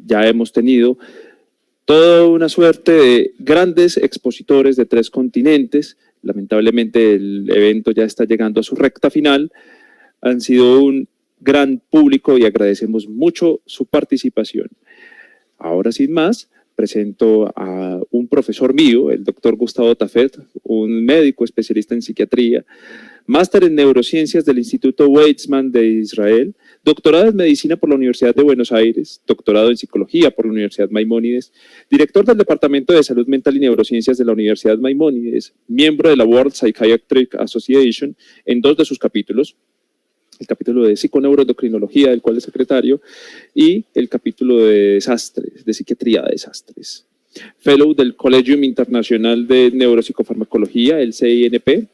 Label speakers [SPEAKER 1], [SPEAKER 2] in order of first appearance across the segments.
[SPEAKER 1] ya hemos tenido toda una suerte de grandes expositores de 3 continentes. Lamentablemente el evento ya está llegando a su recta final. Han sido un gran público y agradecemos mucho su participación. Ahora, sin más, presento a un profesor mío, el doctor Gustavo Tafet, un médico especialista en psiquiatría, máster en neurociencias del Instituto Weizmann de Israel, doctorado en medicina por la Universidad de Buenos Aires, doctorado en psicología por la Universidad Maimónides, director del Departamento de Salud Mental y Neurociencias de la Universidad Maimónides, miembro de la World Psychiatric Association en 2 de sus capítulos, el capítulo de psiconeuroendocrinología, del cual es secretario, y el capítulo de desastres, de psiquiatría de desastres. Fellow del Collegium Internacional de Neuropsicofarmacología, el CINP,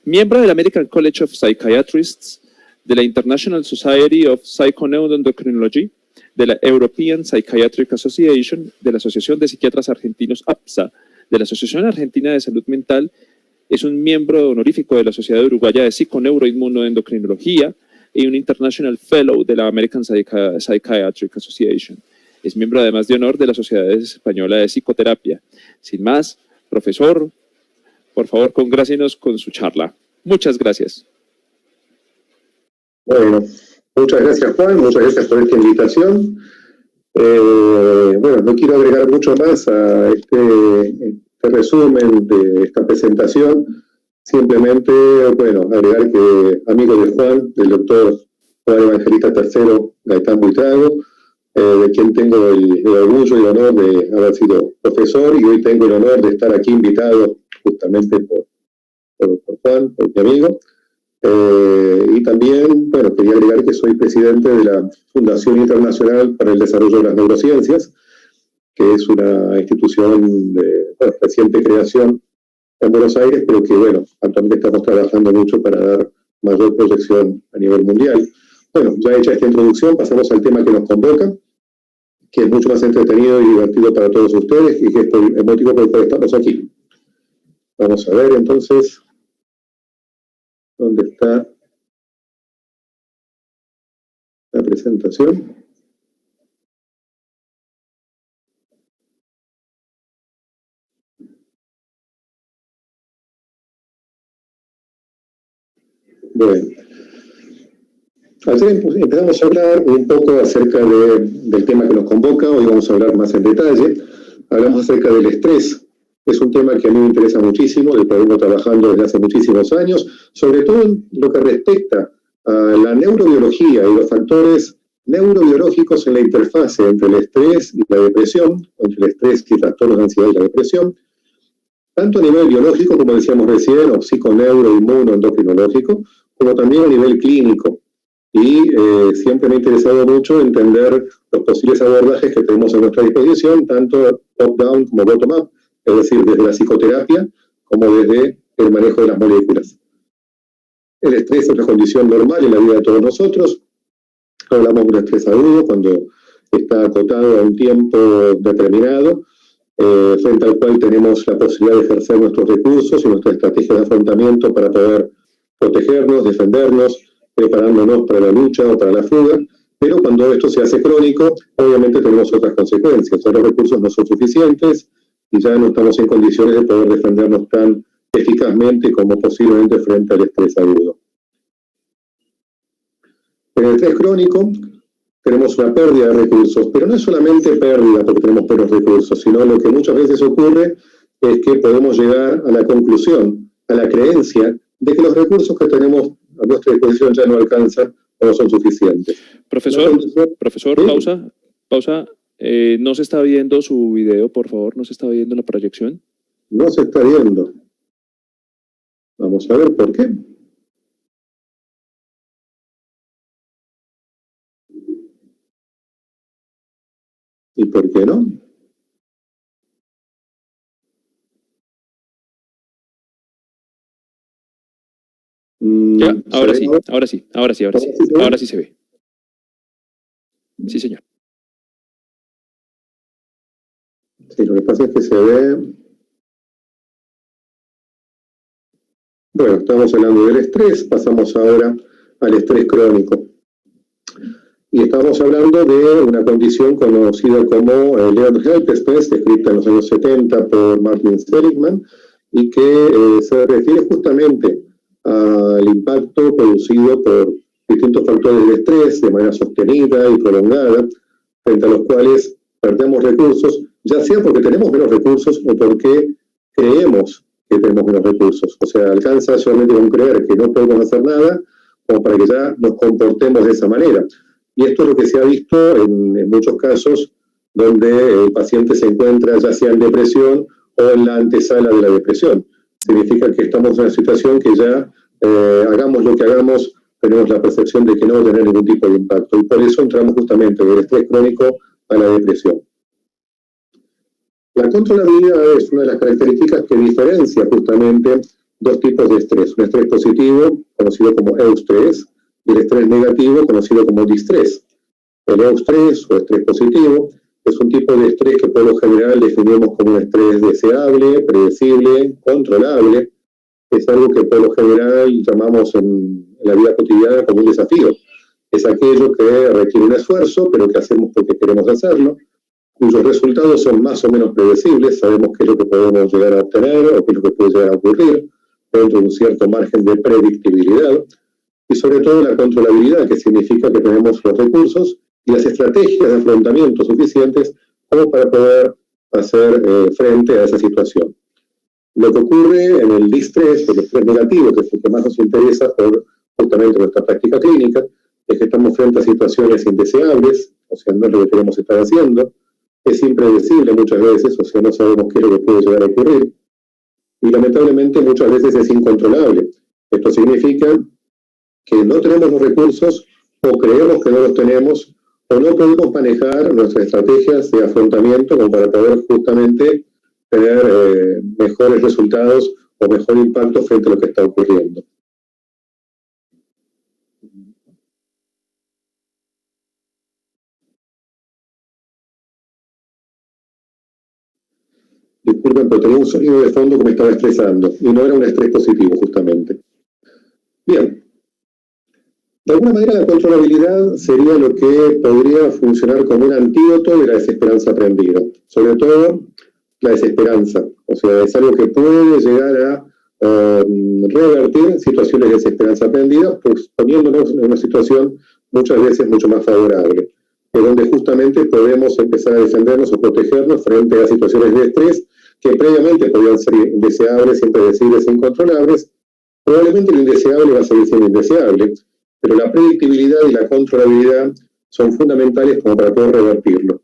[SPEAKER 1] miembro del American College of Psychiatrists, de la International Society of Psychoneuroendocrinology, de la European Psychiatric Association, de la Asociación de Psiquiatras Argentinos APSA, de la Asociación Argentina de Salud Mental. Es un miembro honorífico de la Sociedad Uruguaya de Psiconeuroinmunoendocrinología y un International Fellow de la American Psychiatric Association. Es miembro además de honor de la Sociedad Española de Psicoterapia. Sin más, profesor, por favor, congrácenos con su charla. Muchas gracias.
[SPEAKER 2] Bueno, muchas gracias, Juan, muchas gracias por esta invitación. Bueno, no quiero agregar mucho más a este resumen de esta presentación, simplemente, bueno, agregar que amigo de Juan, del doctor Juan Evangelista III Gaitán Buitrago, de quien tengo el orgullo y el honor de haber sido profesor, y hoy tengo el honor de estar aquí invitado justamente por Juan, por mi amigo. Y también, bueno, quería agregar que soy presidente de la Fundación Internacional para el Desarrollo de las Neurociencias, que es una institución de reciente creación en Buenos Aires, pero que, bueno, actualmente estamos trabajando mucho para dar mayor proyección a nivel mundial. Bueno, ya hecha esta introducción, pasamos al tema que nos convoca, que es mucho más entretenido y divertido para todos ustedes, y que es el motivo por el cual estamos aquí. Vamos a ver, entonces, ¿dónde está la presentación? Bueno, ayer empezamos a hablar un poco acerca del tema que nos convoca. Hoy vamos a hablar más en detalle. Hablamos acerca del estrés. Es un tema que a mí me interesa muchísimo, del que vengo trabajando desde hace muchísimos años, sobre todo en lo que respecta a la neurobiología y los factores neurobiológicos en la interfase entre el estrés y la depresión, entre el estrés y trastornos de ansiedad y la depresión, tanto a nivel biológico, como decíamos recién, o psiconeuroinmunoendocrinológico, como también a nivel clínico. Y siempre me ha interesado mucho entender los posibles abordajes que tenemos a nuestra disposición, tanto top-down como bottom-up, es decir, desde la psicoterapia como desde el manejo de las moléculas. El estrés es una condición normal en la vida de todos nosotros. Hablamos de un estrés agudo cuando está acotado a un tiempo determinado, frente al cual tenemos la posibilidad de ejercer nuestros recursos y nuestras estrategias de afrontamiento para poder protegernos, defendernos, preparándonos para la lucha o para la fuga, pero cuando esto se hace crónico, obviamente tenemos otras consecuencias. Los recursos no son suficientes y ya no estamos en condiciones de poder defendernos tan eficazmente como posiblemente frente al estrés agudo. En el estrés crónico tenemos una pérdida de recursos, pero no es solamente pérdida porque tenemos menos recursos, sino lo que muchas veces ocurre es que podemos llegar a la conclusión, a la creencia de que los recursos que tenemos a nuestra disposición ya no alcanzan o no son suficientes.
[SPEAKER 1] Profesor, pausa. ¿No se está viendo su video, por favor? ¿No se está viendo la proyección?
[SPEAKER 2] No se está viendo. Vamos a ver por qué. ¿Y por qué no?
[SPEAKER 1] Ya, ahora sí se ve. Sí, señor.
[SPEAKER 2] Sí, lo que pasa es que se ve... Bueno, estamos hablando del estrés, pasamos ahora al estrés crónico. Y estamos hablando de una condición conocida como Learned Helplessness, descrita en los años 70 por Martin Seligman, y que se refiere justamente al impacto producido por distintos factores de estrés de manera sostenida y prolongada, frente a los cuales perdemos recursos, ya sea porque tenemos menos recursos o porque creemos que tenemos menos recursos. O sea, alcanza solamente con creer que no podemos hacer nada, como para que ya nos comportemos de esa manera. Y esto es lo que se ha visto en muchos casos donde el paciente se encuentra ya sea en depresión o en la antesala de la depresión. Significa que estamos en una situación que ya, hagamos lo que hagamos, tenemos la percepción de que no va a tener ningún tipo de impacto. Y por eso entramos justamente del estrés crónico a la depresión. La controlabilidad es una de las características que diferencia justamente dos tipos de estrés. Un estrés positivo, conocido como eustrés, y el estrés negativo, conocido como distrés. El eustrés o estrés positivo es un tipo de estrés que por lo general definimos como un estrés deseable, predecible, controlable. Es algo que por lo general llamamos en la vida cotidiana como un desafío. Es aquello que requiere un esfuerzo, pero que hacemos porque queremos hacerlo, cuyos resultados son más o menos predecibles, sabemos qué es lo que podemos llegar a obtener o qué es lo que puede llegar a ocurrir, dentro de un cierto margen de predictibilidad, y sobre todo la controlabilidad, que significa que tenemos los recursos y las estrategias de afrontamiento suficientes como para poder hacer frente a esa situación. Lo que ocurre en el distrés, el estrés negativo, que es el que más nos interesa por justamente nuestra práctica clínica, es que estamos frente a situaciones indeseables, o sea, no es lo que queremos estar haciendo, es impredecible muchas veces, o sea, no sabemos qué es lo que puede llegar a ocurrir, y lamentablemente muchas veces es incontrolable. Esto significa que no tenemos los recursos, o creemos que no los tenemos, o no podemos manejar nuestras estrategias de afrontamiento como para poder justamente tener mejores resultados o mejor impacto frente a lo que está ocurriendo. Disculpen, pero tenía un sonido de fondo que me estaba estresando, y no era un estrés positivo, justamente. Bien. De alguna manera, la controlabilidad sería lo que podría funcionar como un antídoto de la desesperanza aprendida. Sobre todo, la desesperanza. O sea, es algo que puede llegar a revertir situaciones de desesperanza aprendida, pues poniéndonos en una situación muchas veces mucho más favorable, es donde justamente podemos empezar a defendernos o protegernos frente a situaciones de estrés que previamente podían ser indeseables, impredecibles e incontrolables. Probablemente lo indeseable va a seguir siendo indeseable, pero la predictibilidad y la controlabilidad son fundamentales como para poder revertirlo.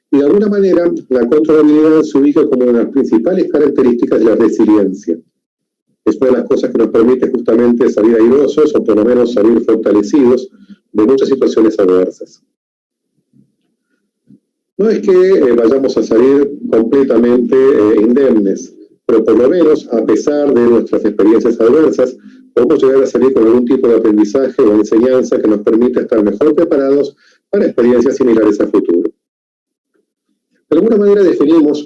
[SPEAKER 2] Y de alguna manera, la controlabilidad se ubica como una de las principales características de la resiliencia. Es una de las cosas que nos permite justamente salir airosos o por lo menos salir fortalecidos de muchas situaciones adversas. No es que vayamos a salir completamente indemnes, pero por lo menos, a pesar de nuestras experiencias adversas, podemos llegar a salir con algún tipo de aprendizaje o enseñanza que nos permita estar mejor preparados para experiencias similares a futuro. De alguna manera definimos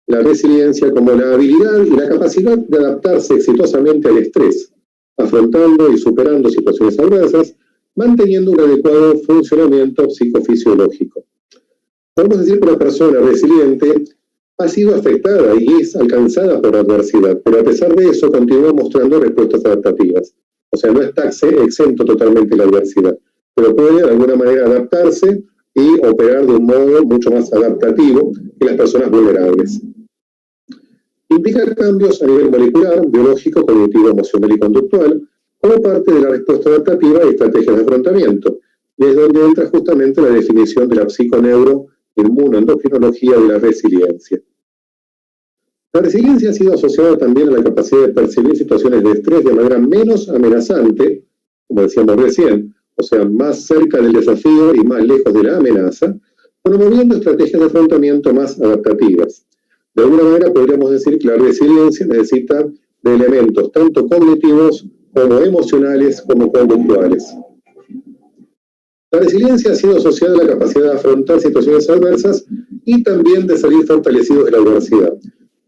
[SPEAKER 2] la resiliencia como la habilidad y la capacidad de adaptarse exitosamente al estrés, afrontando y superando situaciones adversas, manteniendo un adecuado funcionamiento psicofisiológico. Podemos decir que una persona resiliente ha sido afectada y es alcanzada por la adversidad, pero a pesar de eso continúa mostrando respuestas adaptativas. O sea, no está exento totalmente de la adversidad, pero puede de alguna manera adaptarse y operar de un modo mucho más adaptativo que las personas vulnerables. Implica cambios a nivel molecular, biológico, cognitivo, emocional y conductual, como parte de la respuesta adaptativa y estrategias de afrontamiento, y es donde entra justamente la definición de la psiconeuroinmunoendocrinología de la resiliencia. La resiliencia ha sido asociada también a la capacidad de percibir situaciones de estrés de manera menos amenazante, como decíamos recién, o sea, más cerca del desafío y más lejos de la amenaza, promoviendo estrategias de afrontamiento más adaptativas. De alguna manera podríamos decir que la resiliencia necesita de elementos tanto cognitivos como emocionales como conductuales. La resiliencia ha sido asociada a la capacidad de afrontar situaciones adversas y también de salir fortalecidos de la adversidad.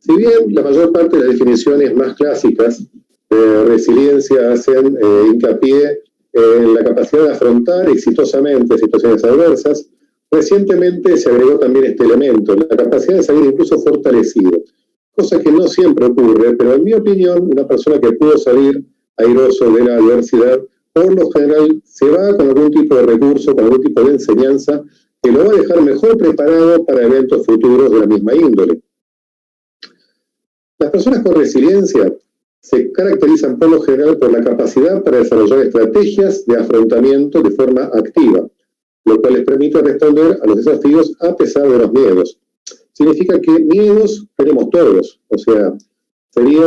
[SPEAKER 2] Si bien la mayor parte de las definiciones más clásicas de resiliencia hacen hincapié la capacidad de afrontar exitosamente situaciones adversas. Recientemente se agregó también este elemento, la capacidad de salir incluso fortalecido, cosa que no siempre ocurre, pero en mi opinión, una persona que pudo salir airoso de la adversidad, por lo general se va con algún tipo de recurso, con algún tipo de enseñanza, que lo va a dejar mejor preparado para eventos futuros de la misma índole. Las personas con resiliencia se caracterizan por lo general por la capacidad para desarrollar estrategias de afrontamiento de forma activa, lo cual les permite responder a los desafíos a pesar de los miedos. Significa que miedos tenemos todos, o sea, sería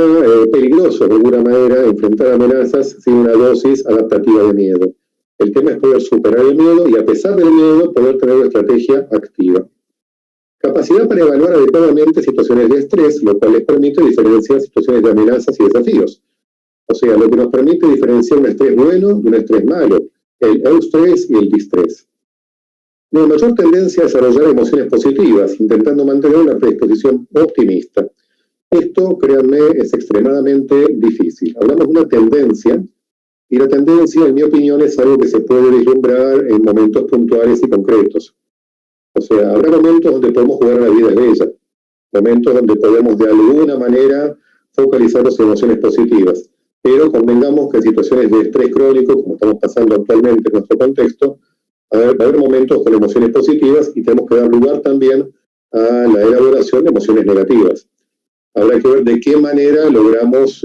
[SPEAKER 2] peligroso de alguna manera enfrentar amenazas sin una dosis adaptativa de miedo. El tema es poder superar el miedo y a pesar del miedo poder tener una estrategia activa. Capacidad para evaluar adecuadamente situaciones de estrés, lo cual les permite diferenciar situaciones de amenazas y desafíos. O sea, lo que nos permite diferenciar un estrés bueno de un estrés malo, el eustrés y el distrés. Una mayor tendencia a desarrollar emociones positivas, intentando mantener una predisposición optimista. Esto, créanme, es extremadamente difícil. Hablamos de una tendencia, y la tendencia, en mi opinión, es algo que se puede vislumbrar en momentos puntuales y concretos. O sea, habrá momentos donde podemos jugar a la vida es bella, momentos donde podemos de alguna manera focalizar las emociones positivas, pero convengamos que en situaciones de estrés crónico, como estamos pasando actualmente en nuestro contexto, va a haber momentos con emociones positivas y tenemos que dar lugar también a la elaboración de emociones negativas. Habrá que ver de qué manera logramos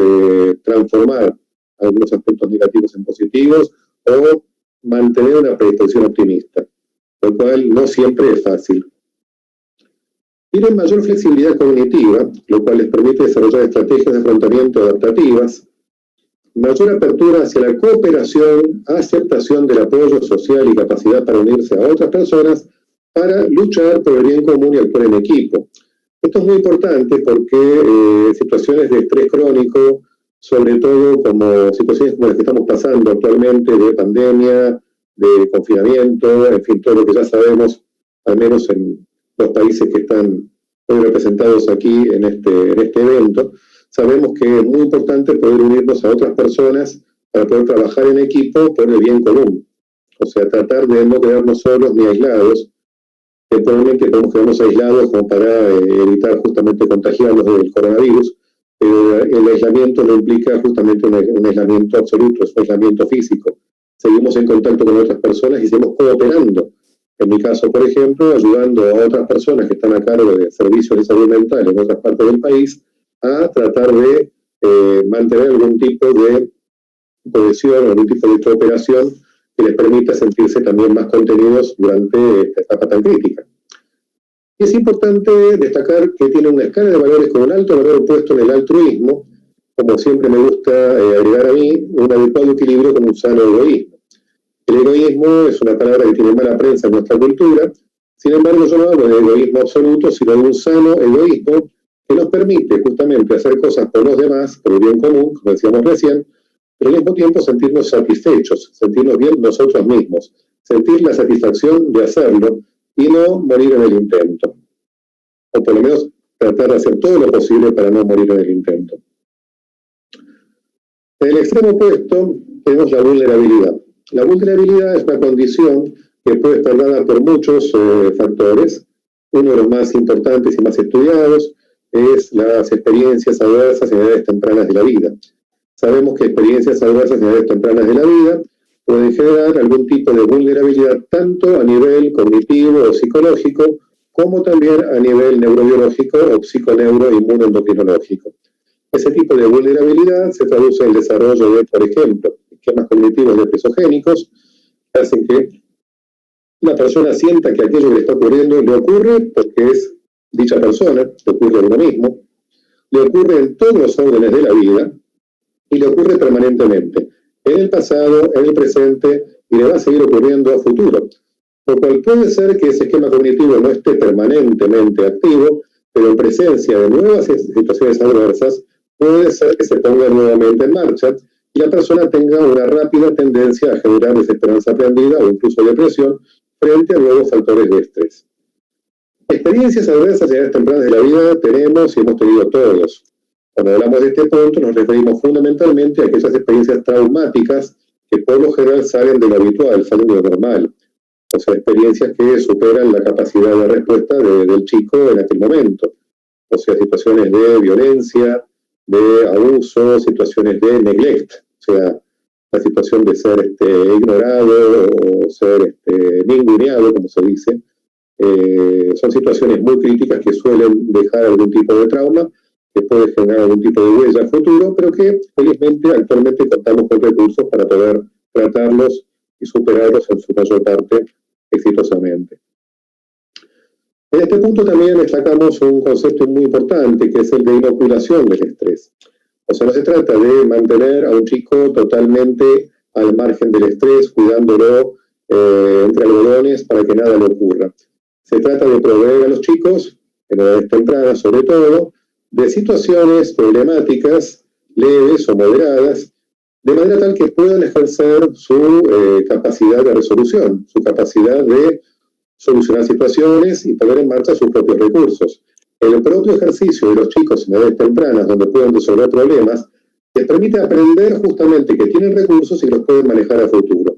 [SPEAKER 2] transformar algunos aspectos negativos en positivos o mantener una predisposición optimista, lo cual no siempre es fácil. Tienen mayor flexibilidad cognitiva, lo cual les permite desarrollar estrategias de afrontamiento adaptativas, mayor apertura hacia la cooperación, aceptación del apoyo social y capacidad para unirse a otras personas para luchar por el bien común y actuar en equipo. Esto es muy importante porque situaciones de estrés crónico, sobre todo como situaciones como las que estamos pasando actualmente de pandemia, de confinamiento, en fin, todo lo que ya sabemos, al menos en los países que están hoy representados aquí en este evento, sabemos que es muy importante poder unirnos a otras personas para poder trabajar en equipo por el bien común. O sea, tratar de no quedarnos solos ni aislados. Temporalmente podemos quedarnos aislados como para evitar justamente contagiarnos del coronavirus, pero el aislamiento no implica justamente un aislamiento absoluto, es un aislamiento físico. Seguimos en contacto con otras personas y seguimos cooperando. En mi caso, por ejemplo, ayudando a otras personas que están a cargo de servicios de salud mental en otras partes del país a tratar de mantener algún tipo de cohesión, algún tipo de cooperación que les permita sentirse también más contenidos durante esta etapa tan crítica. Es importante destacar que tiene una escala de valores con un alto valor puesto en el altruismo, como siempre me gusta agregar a mí, un adecuado equilibrio con un sano egoísmo. El egoísmo es una palabra que tiene mala prensa en nuestra cultura, sin embargo yo no hablo de egoísmo absoluto, sino de un sano egoísmo que nos permite justamente hacer cosas por los demás, por el bien común, como decíamos recién, pero al mismo tiempo sentirnos satisfechos, sentirnos bien nosotros mismos, sentir la satisfacción de hacerlo y no morir en el intento. O por lo menos tratar de hacer todo lo posible para no morir en el intento. En el extremo opuesto tenemos la vulnerabilidad. La vulnerabilidad es una condición que puede estar dada por muchos factores. Uno de los más importantes y más estudiados es las experiencias adversas en edades tempranas de la vida. Sabemos que experiencias adversas en edades tempranas de la vida pueden generar algún tipo de vulnerabilidad tanto a nivel cognitivo o psicológico como también a nivel neurobiológico o psiconeuroinmunodendocrinológico. Ese tipo de vulnerabilidad se traduce en el desarrollo de, por ejemplo, esquemas cognitivos depresogénicos que hacen que la persona sienta que aquello que le está ocurriendo le ocurre porque es dicha persona, le ocurre a uno mismo, le ocurre en todos los órdenes de la vida y le ocurre permanentemente, en el pasado, en el presente y le va a seguir ocurriendo a futuro. Lo cual puede ser que ese esquema cognitivo no esté permanentemente activo, pero en presencia de nuevas situaciones adversas, puede ser que se ponga nuevamente en marcha y la persona tenga una rápida tendencia a generar desesperanza aprendida o incluso depresión frente a nuevos factores de estrés. Experiencias adversas en edades tempranas de la vida tenemos y hemos tenido todos. Cuando hablamos de este punto nos referimos fundamentalmente a aquellas experiencias traumáticas que por lo general salen de lo habitual, salen de lo normal. O sea, experiencias que superan la capacidad de respuesta del chico en aquel momento. O sea, situaciones de violencia, de abuso, situaciones de neglect, o sea, la situación de ser ignorado o ser ninguneado, como se dice. Son situaciones muy críticas que suelen dejar algún tipo de trauma, que puede generar algún tipo de huella a futuro, pero que felizmente actualmente contamos con recursos para poder tratarlos y superarlos en su mayor parte exitosamente. En este punto también destacamos un concepto muy importante, que es el de inoculación del estrés. O sea, no se trata de mantener a un chico totalmente al margen del estrés, cuidándolo entre algodones para que nada le ocurra. Se trata de proveer a los chicos, en edades tempranas sobre todo, de situaciones problemáticas, leves o moderadas, de manera tal que puedan ejercer su capacidad de resolución, su capacidad de solucionar situaciones y poner en marcha sus propios recursos. El propio ejercicio de los chicos en edades tempranas, donde pueden resolver problemas, les permite aprender justamente que tienen recursos y los pueden manejar a futuro.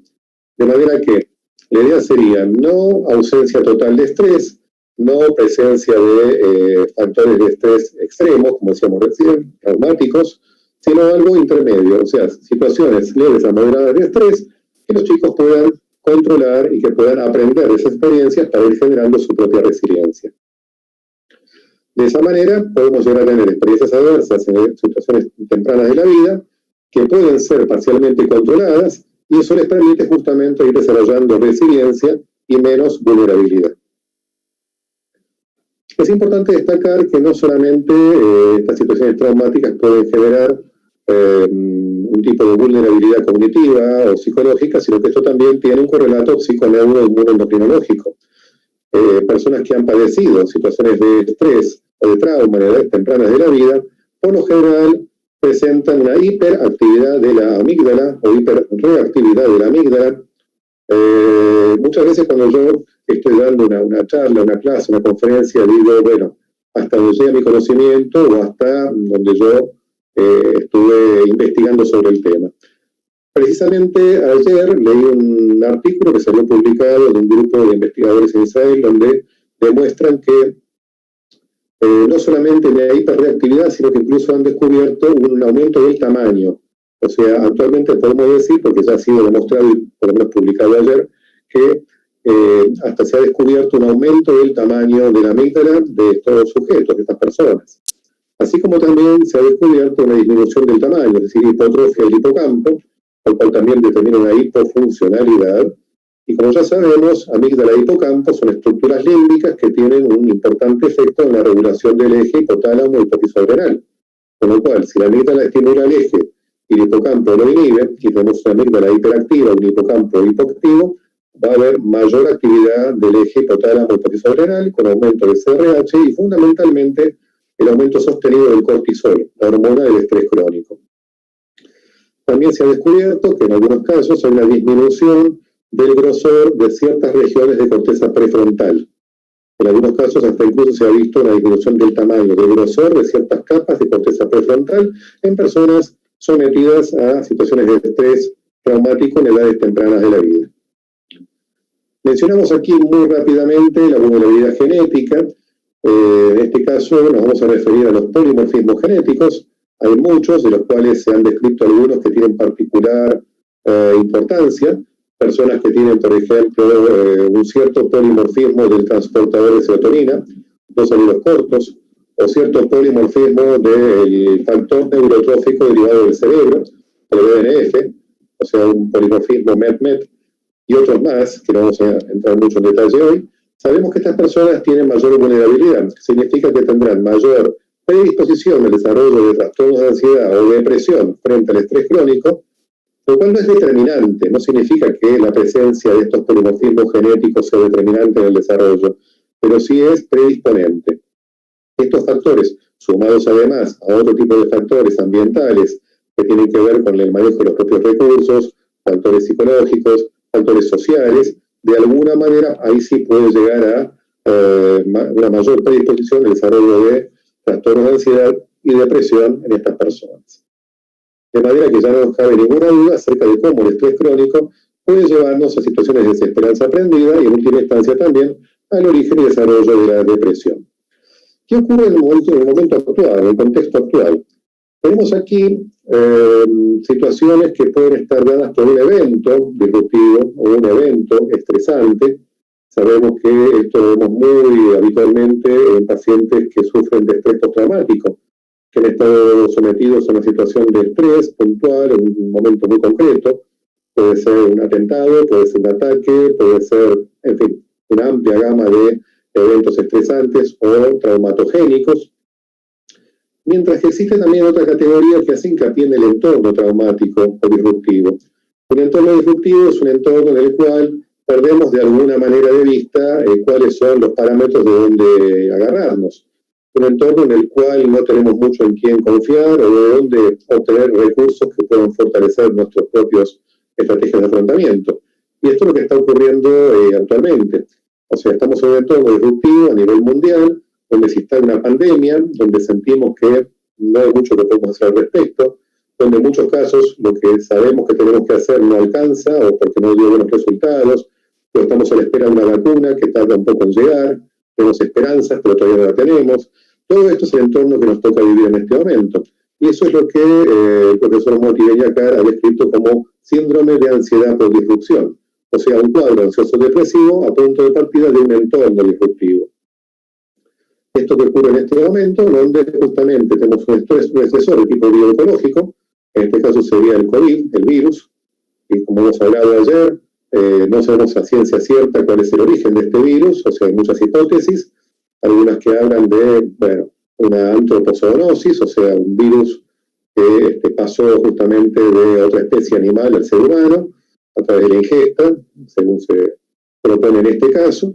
[SPEAKER 2] De manera que la idea sería no ausencia total de estrés, no presencia de factores de estrés extremos, como decíamos recién, traumáticos, sino algo intermedio, o sea, situaciones leves a moderadas de estrés que los chicos puedan controlar y que puedan aprender de esas experiencias para ir generando su propia resiliencia. De esa manera podemos llegar a tener experiencias adversas en situaciones tempranas de la vida que pueden ser parcialmente controladas y eso les permite justamente ir desarrollando resiliencia y menos vulnerabilidad. Es importante destacar que no solamente estas situaciones traumáticas pueden generar un tipo de vulnerabilidad cognitiva o psicológica, sino que esto también tiene un correlato psiconeuroinmunológico. Personas que han padecido situaciones de estrés o de trauma en edades tempranas de la vida, por lo general presentan una hiperactividad de la amígdala o hiperreactividad de la amígdala. Muchas veces cuando yo estoy dando una charla, una clase, una conferencia, digo, bueno, hasta donde llega mi conocimiento o hasta donde yo estuve investigando sobre el tema. Precisamente ayer leí un artículo que salió publicado de un grupo de investigadores en Israel donde demuestran que no solamente la hiperreactividad, sino que incluso han descubierto un aumento del tamaño. O sea, actualmente podemos decir, porque ya ha sido demostrado y por lo menos publicado ayer, que hasta se ha descubierto un aumento del tamaño de la amígdala de estos sujetos, de estas personas. Así como también se ha descubierto una disminución del tamaño, es decir, hipotrofia del hipocampo, el cual también determina una hipofuncionalidad. Y como ya sabemos, amígdala y hipocampo son estructuras límbicas que tienen un importante efecto en la regulación del eje hipotálamo y hipófisis adrenal. Con lo cual, si la amígdala estimula el eje y el hipocampo lo inhibe, y tenemos una amígdala hiperactiva, un hipocampo hipoactivo, va a haber mayor actividad del eje hipotálamo y hipófisis adrenal, con aumento del CRH y fundamentalmente el aumento sostenido del cortisol, la hormona del estrés crónico. También se ha descubierto que en algunos casos hay una disminución del grosor de ciertas regiones de corteza prefrontal. En algunos casos hasta incluso se ha visto una disminución del tamaño, del grosor de ciertas capas de corteza prefrontal en personas sometidas a situaciones de estrés traumático en edades tempranas de la vida. Mencionamos aquí muy rápidamente la vulnerabilidad genética. En este caso nos vamos a referir a los polimorfismos genéticos. Hay muchos, de los cuales se han descrito algunos que tienen particular importancia. Personas que tienen, por ejemplo, un cierto polimorfismo del transportador de serotonina, dos anillos cortos, o cierto polimorfismo del factor neurotrófico derivado del cerebro, el BDNF, o sea, un polimorfismo MET-MET, y otros más, que no vamos a entrar mucho en detalle hoy. Sabemos que estas personas tienen mayor vulnerabilidad, significa que tendrán mayor predisposición al desarrollo de trastornos de ansiedad o de depresión frente al estrés crónico, lo cual no es determinante, no significa que la presencia de estos polimorfismos genéticos sea determinante en el desarrollo, pero sí es predisponente. Estos factores, sumados además a otro tipo de factores ambientales que tienen que ver con el manejo de los propios recursos, factores psicológicos, factores sociales, de alguna manera ahí sí puede llegar a una mayor predisposición al desarrollo de trastornos de ansiedad y depresión en estas personas. De manera que ya no nos cabe ninguna duda acerca de cómo el estrés crónico puede llevarnos a situaciones de desesperanza aprendida y en última instancia también al origen y desarrollo de la depresión. ¿Qué ocurre en el momento actual, en el contexto actual? Tenemos aquí situaciones que pueden estar dadas por un evento disruptivo o un evento estresante. Sabemos que esto lo vemos muy habitualmente en pacientes que sufren de estrés postraumático, que han estado sometidos a una situación de estrés puntual en un momento muy concreto. Puede ser un atentado, puede ser un ataque, puede ser, en fin, una amplia gama de eventos estresantes o traumatogénicos. Mientras que existe también otra categoría que hace hincapié en el entorno traumático o disruptivo. Un entorno disruptivo es un entorno en el cual perdemos de alguna manera de vista cuáles son los parámetros de donde agarrarnos. Un entorno en el cual no tenemos mucho en quién confiar o de donde obtener recursos que puedan fortalecer nuestros propios estrategias de afrontamiento. Y esto es lo que está ocurriendo actualmente. O sea, estamos en un entorno disruptivo a nivel mundial, donde se está una pandemia, donde sentimos que no hay mucho que podemos hacer al respecto, donde en muchos casos lo que sabemos que tenemos que hacer no alcanza o porque no dio buenos resultados, o estamos a la espera de una vacuna que tarda un poco en llegar, tenemos esperanzas pero todavía no la tenemos. Todo esto es el entorno que nos toca vivir en este momento. Y eso es lo que el profesor Moti Bellacar ha descrito como síndrome de ansiedad por disrupción, o sea, un cuadro ansioso depresivo a punto de partida de un entorno disruptivo. Esto que ocurre en este momento, donde justamente tenemos un estresor de tipo bioecológico, en este caso sería el COVID, el virus, y como hemos hablado ayer, no sabemos a ciencia cierta cuál es el origen de este virus, o sea, hay muchas hipótesis, algunas que hablan de, bueno, una antropozoonosis, o sea, un virus que pasó justamente de otra especie animal al ser humano, a través de la ingesta, según se propone en este caso.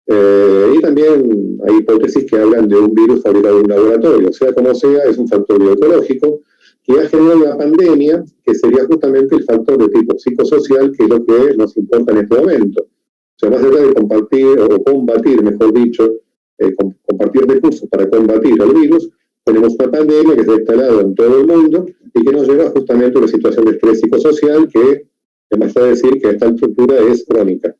[SPEAKER 2] Y también hay hipótesis que hablan de un virus fabricado en un laboratorio. Sea como sea, es un factor bioecológico que ha generado una pandemia que sería justamente el factor de tipo psicosocial, que es lo que nos importa en este momento. O sea, más allá de compartir, o combatir, mejor dicho, compartir recursos para combatir al virus, tenemos una pandemia que se ha instalado en todo el mundo y que nos lleva justamente a una situación de estrés psicosocial que, además de decir que esta estructura es crónica.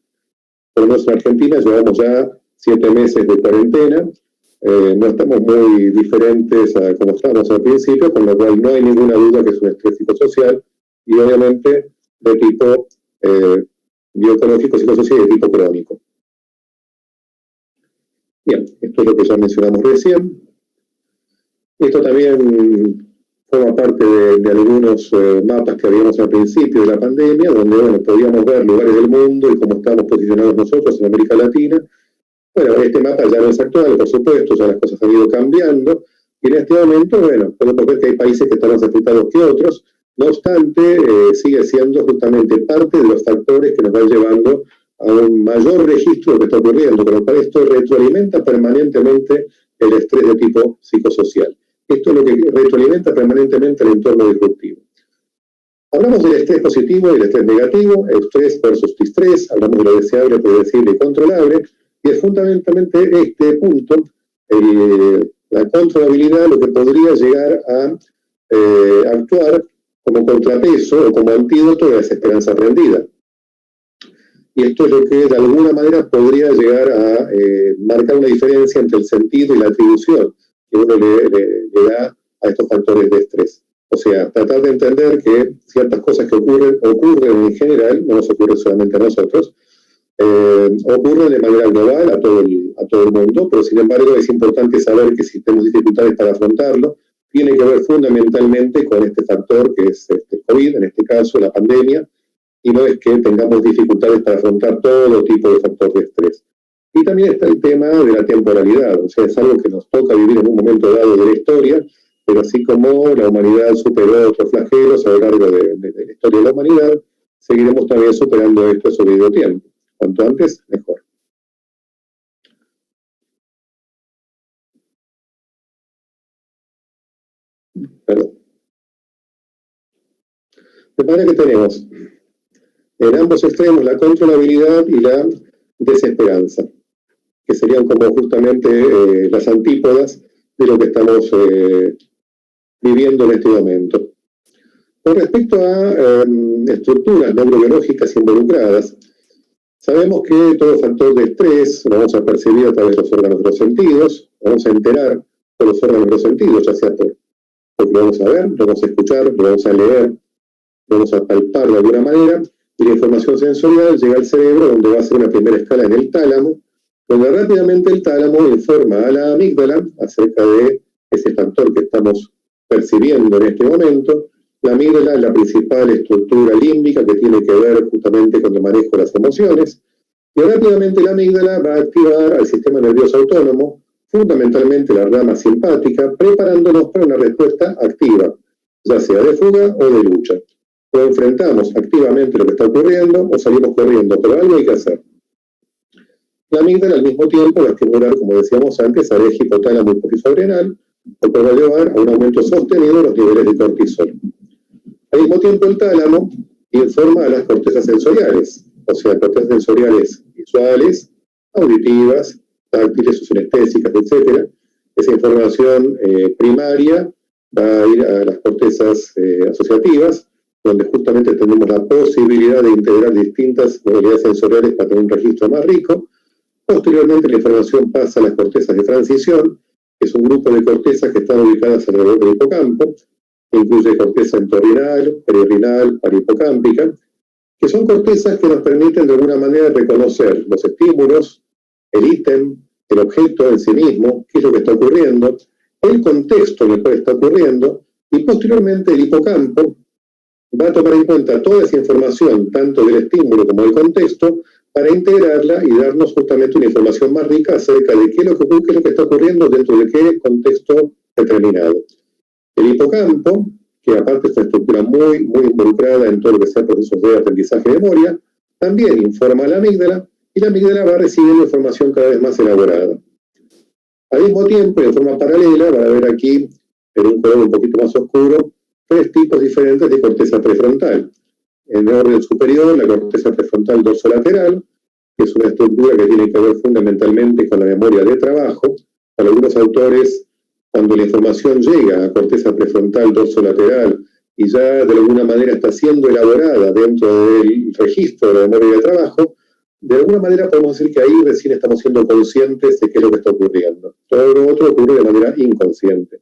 [SPEAKER 2] Por lo menos en Argentina llevamos ya 7 meses de cuarentena, no estamos muy diferentes a como estábamos al principio, con lo cual no hay ninguna duda que es un estrés psicosocial y obviamente de tipo bioecológico, psicosocial y de tipo crónico. Bien, esto es lo que ya mencionamos recién. Esto también forma parte de algunos mapas que habíamos al principio de la pandemia, donde bueno, podíamos ver lugares del mundo y cómo estamos posicionados nosotros en América Latina. Bueno, este mapa ya no es actual, por supuesto, ya las cosas han ido cambiando, y en este momento, bueno, podemos ver que hay países que están más afectados que otros, no obstante, sigue siendo justamente parte de los factores que nos van llevando a un mayor registro de lo que está ocurriendo, con lo cual esto retroalimenta permanentemente el estrés de tipo psicosocial. Esto es lo que retroalimenta permanentemente el entorno disruptivo. Hablamos del estrés positivo y del estrés negativo, estrés versus distrés, hablamos de lo deseable, predecible y controlable, y es fundamentalmente este punto, la controlabilidad, lo que podría llegar a actuar como contrapeso o como antídoto de la desesperanza aprendida. Y esto es lo que de alguna manera podría llegar a marcar una diferencia entre el sentido y la atribución que uno le da a estos factores de estrés. O sea, tratar de entender que ciertas cosas que ocurren en general, no nos ocurren solamente a nosotros, ocurren de manera global a todo el mundo, pero sin embargo es importante saber que si tenemos dificultades para afrontarlo, tiene que ver fundamentalmente con este factor que es el COVID, en este caso la pandemia, y no es que tengamos dificultades para afrontar todo tipo de factor de estrés. Y también está el tema de la temporalidad, o sea, es algo que nos toca vivir en un momento dado de la historia, pero así como la humanidad superó otros flagelos a lo largo de la historia de la humanidad, seguiremos también superando esto a su debido tiempo. Cuanto antes, mejor. Perdón. De manera que tenemos en ambos extremos la controlabilidad y la desesperanza, que serían como justamente las antípodas de lo que estamos viviendo en este momento. Con respecto a estructuras neurobiológicas involucradas, sabemos que todo factor de estrés lo vamos a percibir a través de los órganos de los sentidos, vamos a enterar por los órganos de los sentidos, ya sea porque lo vamos a ver, lo vamos a escuchar, lo vamos a leer, lo vamos a palpar de alguna manera, y la información sensorial llega al cerebro, donde va a ser una primera escala en el tálamo, donde rápidamente el tálamo informa a la amígdala acerca de ese factor que estamos percibiendo en este momento. La amígdala es la principal estructura límbica que tiene que ver justamente con el manejo de las emociones, y rápidamente la amígdala va a activar al sistema nervioso autónomo, fundamentalmente la rama simpática, preparándonos para una respuesta activa, ya sea de fuga o de lucha. O enfrentamos activamente lo que está ocurriendo o salimos corriendo, pero algo hay que hacer. La amígdala al mismo tiempo va a estimular, como decíamos antes, área hipotálamo hipofisoadrenal, lo que va a llevar a un aumento sostenido de los niveles de cortisol. Al mismo tiempo el tálamo informa a las cortezas sensoriales, o sea, cortezas sensoriales visuales, auditivas, táctiles o sinestésicas, etc. Esa información primaria va a ir a las cortezas asociativas, donde justamente tenemos la posibilidad de integrar distintas modalidades sensoriales para tener un registro más rico. Posteriormente la información pasa a las cortezas de transición, que es un grupo de cortezas que están ubicadas alrededor del hipocampo, que incluye corteza entorrinal, periorrinal, parahipocámpica, que son cortezas que nos permiten de alguna manera reconocer los estímulos, el ítem, el objeto en sí mismo, qué es lo que está ocurriendo, el contexto en el cual está ocurriendo, y posteriormente el hipocampo va a tomar en cuenta toda esa información, tanto del estímulo como del contexto, para integrarla y darnos justamente una información más rica acerca de qué es lo que está ocurriendo dentro de qué contexto determinado. El hipocampo, que aparte es una estructura muy involucrada en todo lo que sea procesos de aprendizaje de memoria, también informa a la amígdala, y la amígdala va recibiendo información cada vez más elaborada. Al mismo tiempo, de forma paralela, van a ver aquí, en un color un poquito más oscuro, tres tipos diferentes de corteza prefrontal. En el orden superior, la corteza prefrontal dorsolateral, que es una estructura que tiene que ver fundamentalmente con la memoria de trabajo. Para algunos autores, cuando la información llega a corteza prefrontal dorsolateral y ya de alguna manera está siendo elaborada dentro del registro de la memoria de trabajo, de alguna manera podemos decir que ahí recién estamos siendo conscientes de qué es lo que está ocurriendo. Todo lo otro ocurre de manera inconsciente.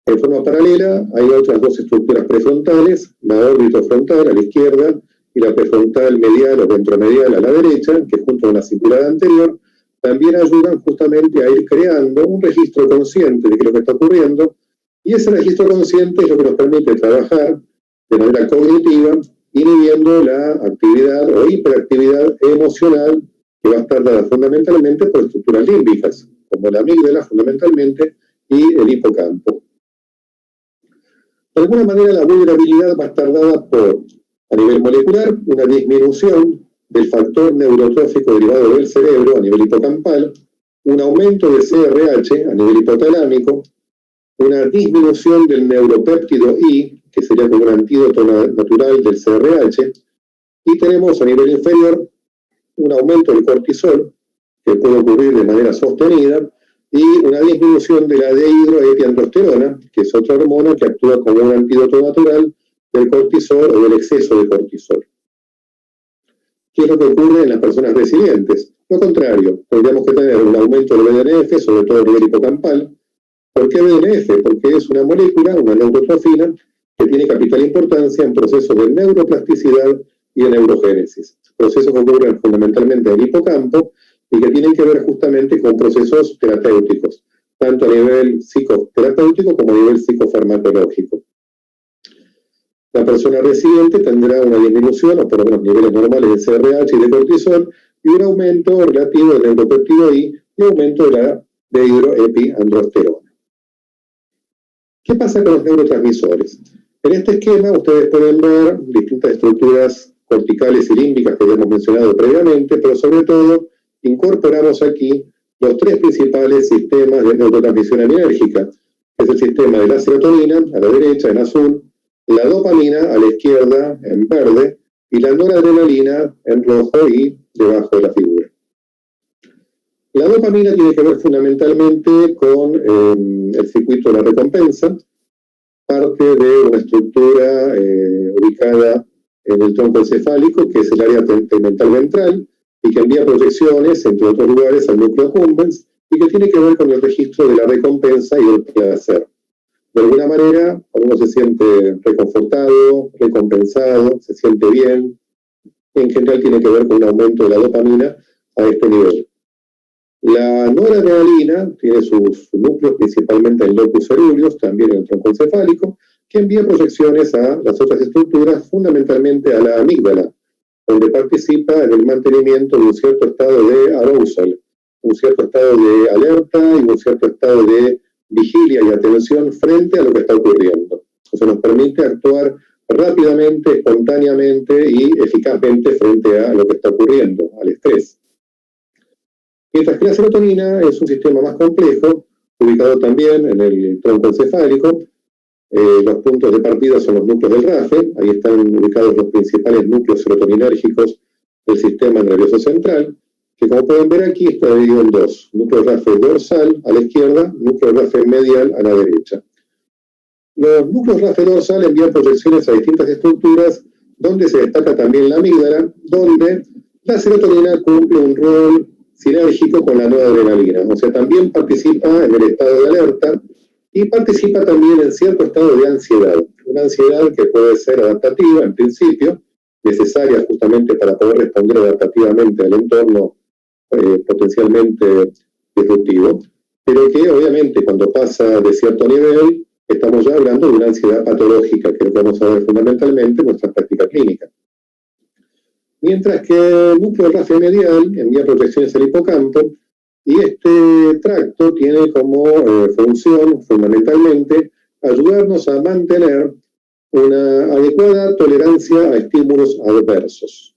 [SPEAKER 2] En forma paralela hay otras dos estructuras prefrontales, la orbitofrontal a la izquierda y la prefrontal medial o ventromedial a la derecha, que junto con la cingulada anterior también ayudan justamente a ir creando un registro consciente de qué es lo que está ocurriendo, y ese registro consciente es lo que nos permite trabajar de manera cognitiva, inhibiendo la actividad o hiperactividad emocional que va a estar dada fundamentalmente por estructuras límbicas, como la amígdala fundamentalmente y el hipocampo. De alguna manera la vulnerabilidad va a estar dada por, a nivel molecular, una disminución del factor neurotrófico derivado del cerebro a nivel hipocampal, un aumento de CRH a nivel hipotalámico, una disminución del neuropéptido I, que sería como un antídoto natural del CRH, y tenemos a nivel inferior un aumento del cortisol, que puede ocurrir de manera sostenida, y una disminución de la dehidroepiandrosterona, que es otra hormona que actúa como un antídoto natural del cortisol o del exceso de cortisol. ¿Qué es lo que ocurre en las personas resilientes? Lo contrario, tendríamos que tener un aumento del BDNF, sobre todo a nivel hipocampal. ¿Por qué BDNF? Porque es una molécula, una neurotrofina, que tiene capital importancia en procesos de neuroplasticidad y de neurogénesis. Procesos que ocurren fundamentalmente en el hipocampo y que tienen que ver justamente con procesos terapéuticos, tanto a nivel psicoterapéutico como a nivel psicofarmacológico. La persona resiliente tendrá una disminución, o por lo menos niveles normales de CRH y de cortisol, y un aumento relativo del neuropéptido I y aumento de la dehidroepiandrosterona. ¿Qué pasa con los neurotransmisores? En este esquema ustedes pueden ver distintas estructuras corticales y límbicas que ya hemos mencionado previamente, pero sobre todo incorporamos aquí los tres principales sistemas de neurotransmisión enérgica, que es el sistema de la serotonina, a la derecha en azul, la dopamina a la izquierda en verde y la noradrenalina en rojo y debajo de la figura. La dopamina tiene que ver fundamentalmente con el circuito de la recompensa, parte de una estructura ubicada en el tronco encefálico, que es el área tegmental ventral, y que envía proyecciones, entre otros lugares, al núcleo accumbens, y que tiene que ver con el registro de la recompensa y el placer. De alguna manera, uno se siente reconfortado, recompensado, se siente bien. En general tiene que ver con un aumento de la dopamina a este nivel. La noradrenalina tiene sus núcleos principalmente en locus ceruleus, también en el tronco encefálico, que envía proyecciones a las otras estructuras, fundamentalmente a la amígdala, donde participa en el mantenimiento de un cierto estado de arousal, un cierto estado de alerta y un cierto estado de vigilia y atención frente a lo que está ocurriendo. Eso nos permite actuar rápidamente, espontáneamente y eficazmente frente a lo que está ocurriendo, al estrés. Mientras que la serotonina es un sistema más complejo, ubicado también en el tronco encefálico. Los puntos de partida son los núcleos del RAFE, ahí están ubicados los principales núcleos serotoninérgicos del sistema nervioso central, que como pueden ver aquí está dividido en dos: núcleo RAFE dorsal a la izquierda, núcleo RAFE medial a la derecha. Los núcleos RAFE dorsal envían proyecciones a distintas estructuras, donde se destaca también la amígdala, donde la serotonina cumple un rol sinérgico con la noradrenalina, o sea, también participa en el estado de alerta y participa también en cierto estado de ansiedad, una ansiedad que puede ser adaptativa en principio, necesaria justamente para poder responder adaptativamente al entorno potencialmente disruptivo, pero que obviamente cuando pasa de cierto nivel estamos ya hablando de una ansiedad patológica, que es lo que vamos a ver fundamentalmente en nuestra práctica clínica. Mientras que el núcleo RAFE medial envía proyecciones al hipocampo, y este tracto tiene como función fundamentalmente ayudarnos a mantener una adecuada tolerancia a estímulos adversos.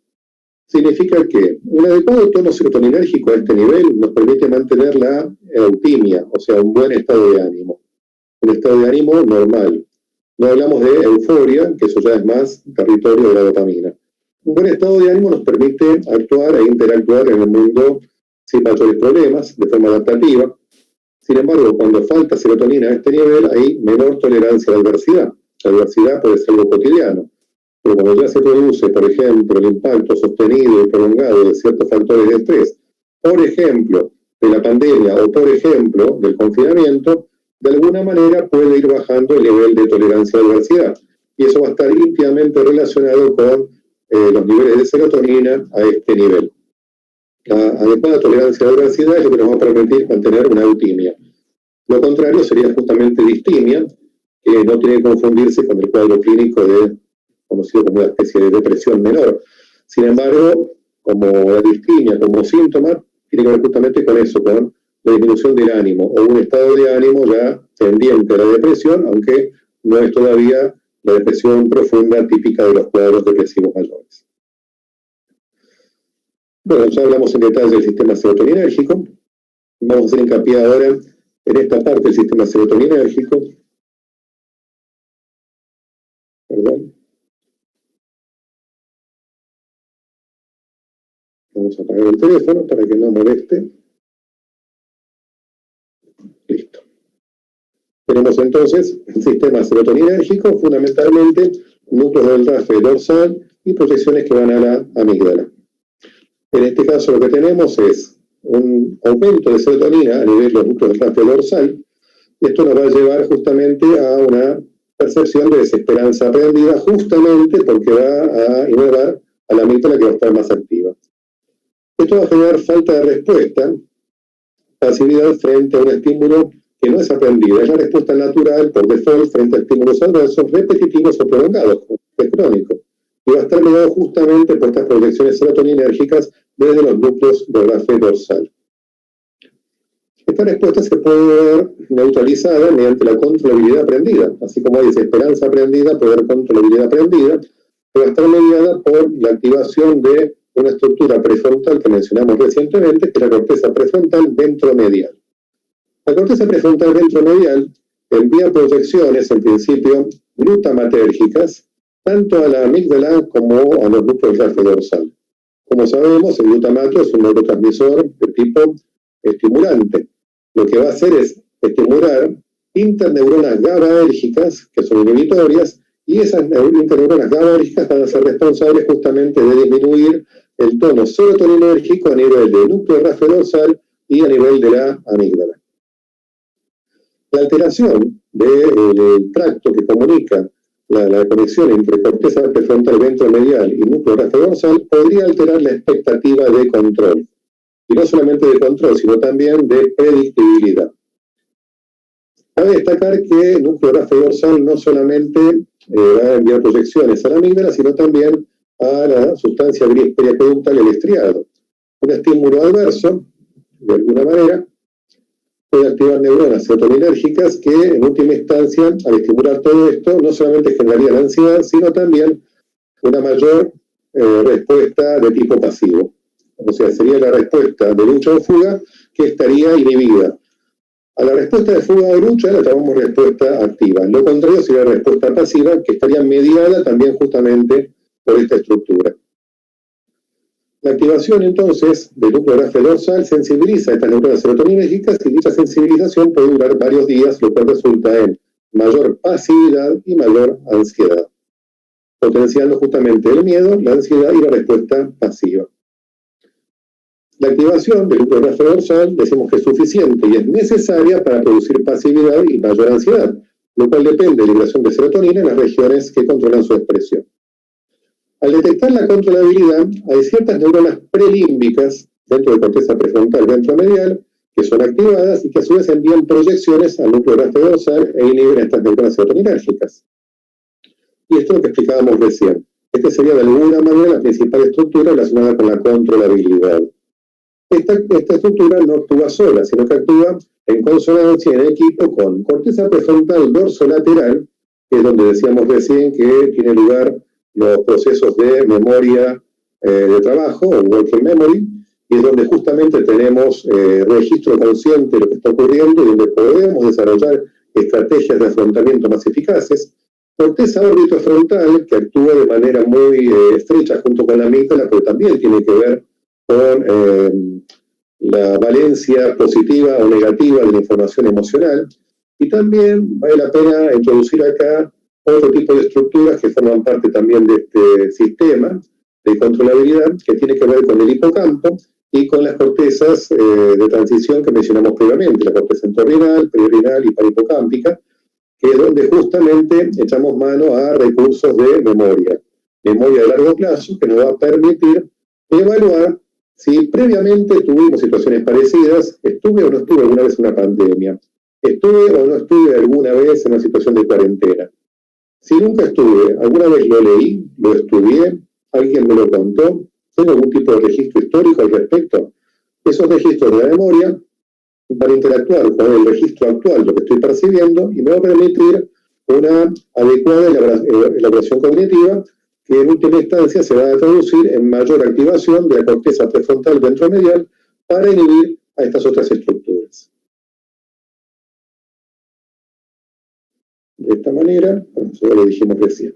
[SPEAKER 2] Significa que un adecuado tono serotoninérgico a este nivel nos permite mantener la eutimia, o sea, un buen estado de ánimo, un estado de ánimo normal. No hablamos de euforia, que eso ya es más territorio de la dopamina. Un buen estado de ánimo nos permite actuar e interactuar en el mundo sin mayores problemas, de forma adaptativa. Sin embargo, cuando falta serotonina a este nivel, hay menor tolerancia a la adversidad. La adversidad puede ser algo cotidiano, pero cuando ya se produce, por ejemplo, el impacto sostenido y prolongado de ciertos factores de estrés, por ejemplo, de la pandemia o por ejemplo, del confinamiento, de alguna manera puede ir bajando el nivel de tolerancia a la adversidad. Y eso va a estar íntimamente relacionado con los niveles de serotonina a este nivel. La adecuada tolerancia a la adversidad es lo que nos va a permitir mantener una eutimia. Lo contrario sería justamente distimia, que no tiene que confundirse con el cuadro clínico conocido como una especie de depresión menor. Sin embargo, como la distimia como síntoma, tiene que ver justamente con eso, con la disminución del ánimo, o un estado de ánimo ya tendiente a la depresión, aunque no es todavía la depresión profunda típica de los cuadros depresivos mayores. Bueno, ya hablamos en detalle del sistema serotoninérgico. Vamos a hacer hincapié ahora en esta parte del sistema serotoninérgico. Perdón. Vamos a apagar el teléfono para que no moleste. Listo. Tenemos entonces el sistema serotoninérgico, fundamentalmente núcleos del RAFE dorsal y proyecciones que van a la amígdala. En este caso lo que tenemos es un aumento de serotonina a nivel de los núcleos del RAFE dorsal, y esto nos va a llevar justamente a una percepción de desesperanza aprendida, justamente porque va a innervar a la amígdala, que va a estar más activa. Esto va a generar falta de respuesta, pasividad frente a un estímulo que no es aprendida, es la respuesta natural por default frente a estímulos adversos repetitivos o prolongados, como es crónico, y va a estar ligado justamente por estas proyecciones serotoninérgicas desde los núcleos del RAFE dorsal. Esta respuesta se puede ver neutralizada mediante la controlabilidad aprendida, así como hay desesperanza aprendida, puede haber controlabilidad aprendida, que va a estar mediada por la activación de una estructura prefrontal que mencionamos recientemente, que es la corteza prefrontal ventromedial. La corteza prefrontal ventromedial envía proyecciones, en principio, glutamatérgicas, tanto a la amígdala como a los núcleos del RAFE dorsal. Como sabemos, el glutamato es un neurotransmisor de tipo estimulante. Lo que va a hacer es estimular interneuronas GABAérgicas, que son inhibitorias, y esas interneuronas GABAérgicas van a ser responsables justamente de disminuir el tono serotoninérgico a nivel del núcleo rafe dorsal y a nivel de la amígdala. La alteración del tracto que comunica la conexión entre corteza prefrontal ventromedial y núcleo rafe dorsal podría alterar la expectativa de control. Y no solamente de control, sino también de predictibilidad. Cabe destacar que el núcleo rafe dorsal no solamente va a enviar proyecciones a la amígdala, sino también a la sustancia gris periaqueductal, el estriado. Un estímulo adverso, de alguna manera, puede activar neuronas serotoninérgicas que, en última instancia, al estimular todo esto, no solamente generarían ansiedad, sino también una mayor respuesta de tipo pasivo. O sea, sería la respuesta de lucha o fuga que estaría inhibida. A la respuesta de fuga o lucha la llamamos respuesta activa. Lo contrario sería la respuesta pasiva, que estaría mediada también justamente por esta estructura. La activación, entonces, del núcleo rafe dorsal sensibiliza a estas neuronas serotoninérgicas y dicha sensibilización puede durar varios días, lo cual resulta en mayor pasividad y mayor ansiedad, potenciando justamente el miedo, la ansiedad y la respuesta pasiva. La activación del núcleo rafe dorsal decimos que es suficiente y es necesaria para producir pasividad y mayor ansiedad, lo cual depende de la liberación de serotonina en las regiones que controlan su expresión. Al detectar la controlabilidad, hay ciertas neuronas prelímbicas dentro de corteza prefrontal ventromedial que son activadas y que a su vez envían proyecciones al núcleo rafe dorsal e inhiben estas neuronas serotoninérgicas. Y esto es lo que explicábamos recién. Esta sería de alguna manera la principal estructura relacionada con la controlabilidad. Esta estructura no actúa sola, sino que actúa en consonancia, en equipo con corteza prefrontal dorsolateral, que es donde decíamos recién que tiene lugar los procesos de memoria de trabajo, o working memory, y es donde justamente tenemos registro consciente de lo que está ocurriendo y donde podemos desarrollar estrategias de afrontamiento más eficaces. Corteza orbitofrontal, que actúa de manera muy estrecha junto con la amígdala, pero también tiene que ver con la valencia positiva o negativa de la información emocional. Y también vale la pena introducir acá otro tipo de estructuras que forman parte también de este sistema de controlabilidad, que tiene que ver con el hipocampo y con las cortezas de transición que mencionamos previamente, la corteza entorrinal, perirenal y parahipocámpica, que es donde justamente echamos mano a recursos de memoria de largo plazo, que nos va a permitir evaluar si previamente tuvimos situaciones parecidas, estuve o no estuve alguna vez en una pandemia, estuve o no estuve alguna vez en una situación de cuarentena. Si nunca estuve, alguna vez lo leí, lo estudié, alguien me lo contó, tengo algún tipo de registro histórico al respecto. Esos registros de la memoria van a interactuar con el registro actual, lo que estoy percibiendo, y me va a permitir una adecuada elaboración cognitiva que en última instancia se va a traducir en mayor activación de la corteza prefrontal ventromedial para inhibir a estas otras estructuras. De esta manera, eso ya lo dijimos recién.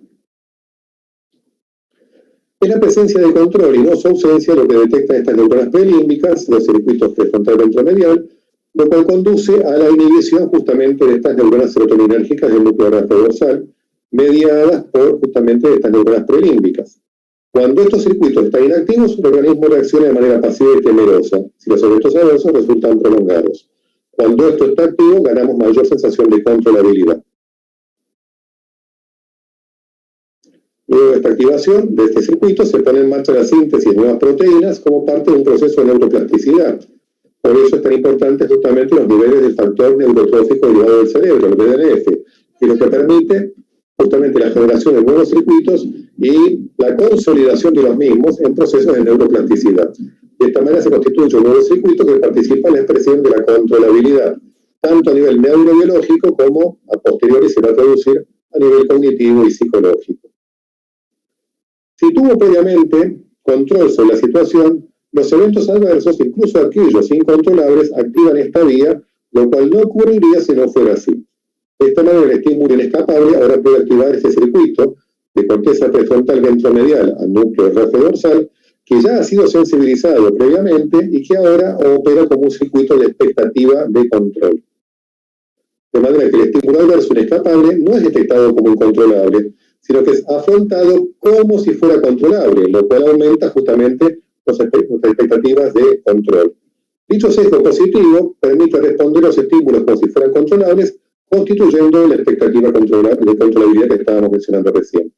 [SPEAKER 2] Es la presencia de control y no su ausencia lo que detectan estas neuronas prelímbicas, los circuitos prefrontal ventromedial, lo cual conduce a la inhibición justamente de estas neuronas serotoninérgicas del núcleo rafe dorsal, mediadas por justamente estas neuronas prelímbicas. Cuando estos circuitos están inactivos, el organismo reacciona de manera pasiva y temerosa, si los eventos adversos resultan prolongados. Cuando esto está activo, ganamos mayor sensación de controlabilidad. Luego de esta activación de este circuito se pone en marcha la síntesis de nuevas proteínas como parte de un proceso de neuroplasticidad. Por eso es tan importante justamente los niveles del factor neurotrófico derivado del cerebro, el BDNF, que es lo que permite justamente la generación de nuevos circuitos y la consolidación de los mismos en procesos de neuroplasticidad. De esta manera se constituye un nuevo circuito que participa en la expresión de la controlabilidad, tanto a nivel neurobiológico como a posteriori se va a traducir a nivel cognitivo y psicológico. Si tuvo previamente control sobre la situación, los eventos adversos, incluso aquellos incontrolables, activan esta vía, lo cual no ocurriría si no fuera así. De esta manera, el estímulo inescapable ahora puede activar este circuito de corteza prefrontal ventromedial al núcleo rafe dorsal, que ya ha sido sensibilizado previamente y que ahora opera como un circuito de expectativa de control. de manera que el estímulo adverso inescapable no es detectado como incontrolable, sino que es afrontado como si fuera controlable, lo cual aumenta justamente nuestras expectativas de control. Dicho sesgo positivo permite responder a los estímulos como si fueran controlables, constituyendo la expectativa de controlabilidad que estábamos mencionando recién.